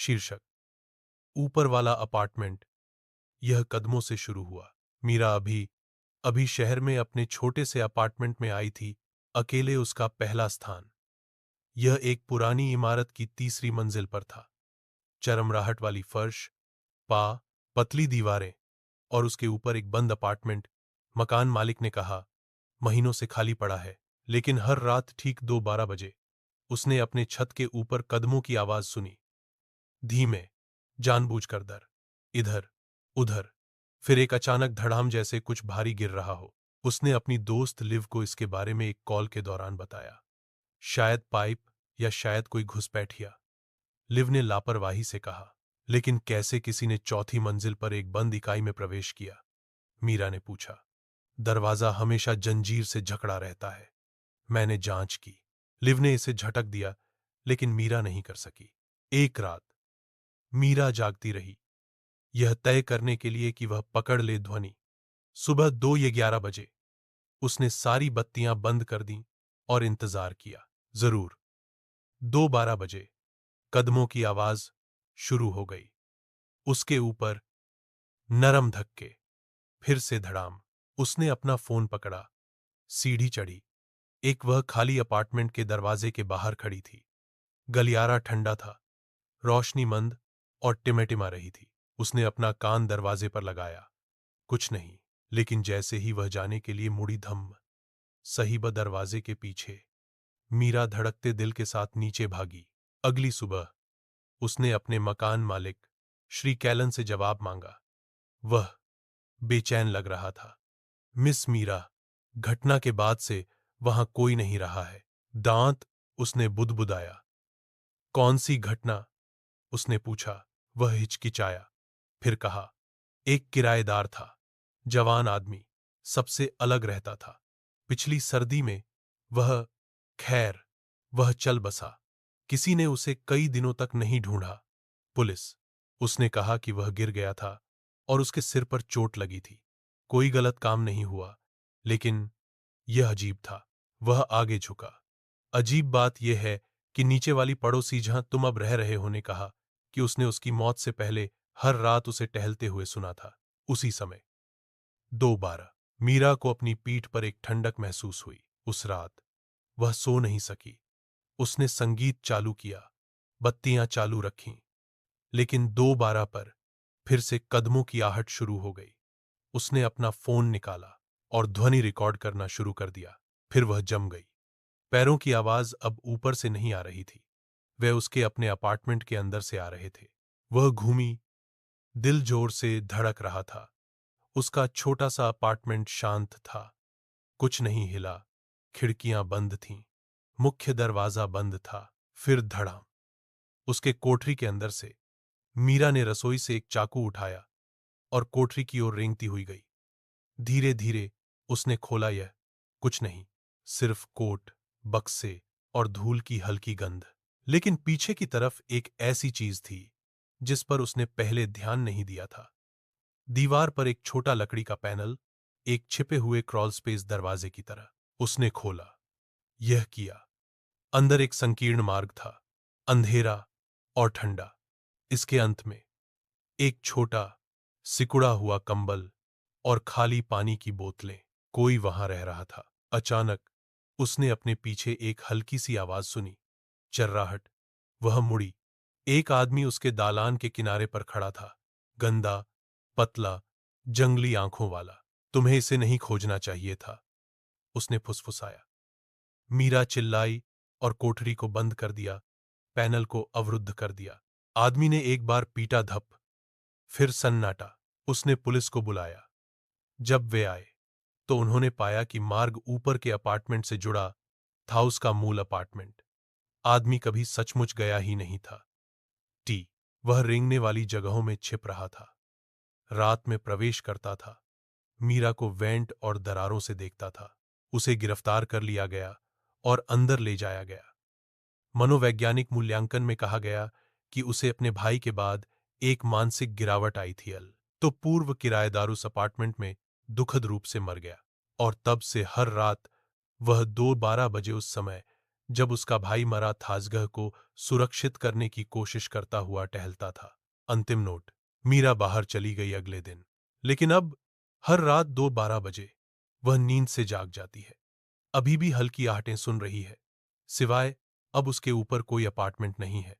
शीर्षक ऊपर वाला अपार्टमेंट। यह कदमों से शुरू हुआ। मीरा अभी अभी शहर में अपने छोटे से अपार्टमेंट में आई थी। अकेले उसका पहला स्थान। यह एक पुरानी इमारत की तीसरी मंजिल पर था। चरमराहट वाली फर्श, पतली दीवारें और उसके ऊपर एक बंद अपार्टमेंट। मकान मालिक ने कहा, महीनों से खाली पड़ा है। लेकिन हर रात ठीक 2:12 बजे उसने अपने छत के ऊपर कदमों की आवाज सुनी। धीमे, जानबूझकर दर, इधर उधर। फिर एक अचानक धड़ाम जैसे कुछ भारी गिर रहा हो। उसने अपनी दोस्त लिव को इसके बारे में एक कॉल के दौरान बताया। शायद पाइप या शायद कोई घुसपैठिया, लिव ने लापरवाही से कहा। लेकिन कैसे किसी ने चौथी मंजिल पर एक बंद इकाई में प्रवेश किया? मीरा ने पूछा। दरवाजा हमेशा जंजीर से जकड़ा रहता है। मैंने जांच की। लिव ने इसे झटक दिया, लेकिन मीरा नहीं कर सकी। एक रात मीरा जागती रही, यह तय करने के लिए कि वह पकड़ ले ध्वनि। सुबह 2:11 उसने सारी बत्तियां बंद कर दीं और इंतजार किया। जरूर 2:12 कदमों की आवाज शुरू हो गई। उसके ऊपर नरम धक्के, फिर से धड़ाम। उसने अपना फोन पकड़ा, सीढ़ी चढ़ी। एक वह खाली अपार्टमेंट के दरवाजे के बाहर खड़ी थी। गलियारा ठंडा था, रोशनी मंद और टिमटिमा रही थी। उसने अपना कान दरवाजे पर लगाया। कुछ नहीं। लेकिन जैसे ही वह जाने के लिए मुड़ी, धम्म, सही ब दरवाजे के पीछे। मीरा धड़कते दिल के साथ नीचे भागी। अगली सुबह उसने अपने मकान मालिक श्री कैलन से जवाब मांगा। वह बेचैन लग रहा था। मिस मीरा, घटना के बाद से वहां कोई नहीं रहा है। दांत, उसने बुदबुदाया। कौन सी घटना? उसने पूछा। वह हिचकिचाया, फिर कहा, एक किराएदार था, जवान आदमी, सबसे अलग रहता था। पिछली सर्दी में वह, खैर, वह चल बसा। किसी ने उसे कई दिनों तक नहीं ढूंढा। पुलिस, उसने कहा कि वह गिर गया था और उसके सिर पर चोट लगी थी। कोई गलत काम नहीं हुआ। लेकिन यह अजीब था। वह आगे झुका। अजीब बात यह है कि नीचे वाली पड़ोसी जहां तुम अब रह रहे हो ने कहा कि उसने उसकी मौत से पहले हर रात उसे टहलते हुए सुना था। उसी समय 2:12 मीरा को अपनी पीठ पर एक ठंडक महसूस हुई। उस रात वह सो नहीं सकी। उसने संगीत चालू किया, बत्तियां चालू रखीं। लेकिन 2:12 पर फिर से कदमों की आहट शुरू हो गई। उसने अपना फोन निकाला और ध्वनि रिकॉर्ड करना शुरू कर दिया। फिर वह जम गई। पैरों की आवाज अब ऊपर से नहीं आ रही थी, वे उसके अपने अपार्टमेंट के अंदर से आ रहे थे। वह घूमी, दिल जोर से धड़क रहा था। उसका छोटा सा अपार्टमेंट शांत था। कुछ नहीं हिला। खिड़कियां बंद थीं, मुख्य दरवाजा बंद था। फिर धड़ाम। उसके कोठरी के अंदर से मीरा ने रसोई से एक चाकू उठाया और कोठरी की ओर रेंगती हुई गई। धीरे धीरे उसने खोला। यह कुछ नहीं, सिर्फ कोट, बक्से और धूल की हल्की गंध। लेकिन पीछे की तरफ एक ऐसी चीज थी जिस पर उसने पहले ध्यान नहीं दिया था। दीवार पर एक छोटा लकड़ी का पैनल, एक छिपे हुए क्रॉल स्पेस दरवाजे की तरह। उसने खोला, यह किया। अंदर एक संकीर्ण मार्ग था, अंधेरा और ठंडा। इसके अंत में एक छोटा, सिकुड़ा हुआ कंबल और खाली पानी की बोतलें। कोई वहां रह रहा था। अचानक उसने अपने पीछे एक हल्की सी आवाज सुनी, चर्राहट। वह मुड़ी। एक आदमी उसके दालान के किनारे पर खड़ा था, गंदा, पतला, जंगली आंखों वाला। तुम्हें इसे नहीं खोजना चाहिए था, उसने फुसफुसाया। मीरा चिल्लाई और कोठरी को बंद कर दिया, पैनल को अवरुद्ध कर दिया। आदमी ने एक बार पीटा, धप, फिर सन्नाटा। उसने पुलिस को बुलाया। जब वे आए तो उन्होंने पाया कि मार्ग ऊपर के अपार्टमेंट से जुड़ा था, उसका मूल अपार्टमेंट। आदमी कभी सचमुच गया ही नहीं था। वह रेंगने वाली जगहों में छिप रहा था, रात में प्रवेश करता था, मीरा को वेंट और दरारों से देखता था। उसे गिरफ्तार कर लिया गया और अंदर ले जाया गया। मनोवैज्ञानिक मूल्यांकन में कहा गया कि उसे अपने भाई के बाद एक मानसिक गिरावट आई थी। तो पूर्व किराएदार उस अपार्टमेंट में दुखद रूप से मर गया और तब से हर रात वह 2:12 उस समय जब उसका भाई मरा थासगह को सुरक्षित करने की कोशिश करता हुआ टहलता था। अंतिम नोट। मीरा बाहर चली गई अगले दिन, लेकिन अब हर रात 2-12 बजे वह नींद से जाग जाती है। अभी भी हल्की आहटें सुन रही है, सिवाय अब उसके ऊपर कोई अपार्टमेंट नहीं है।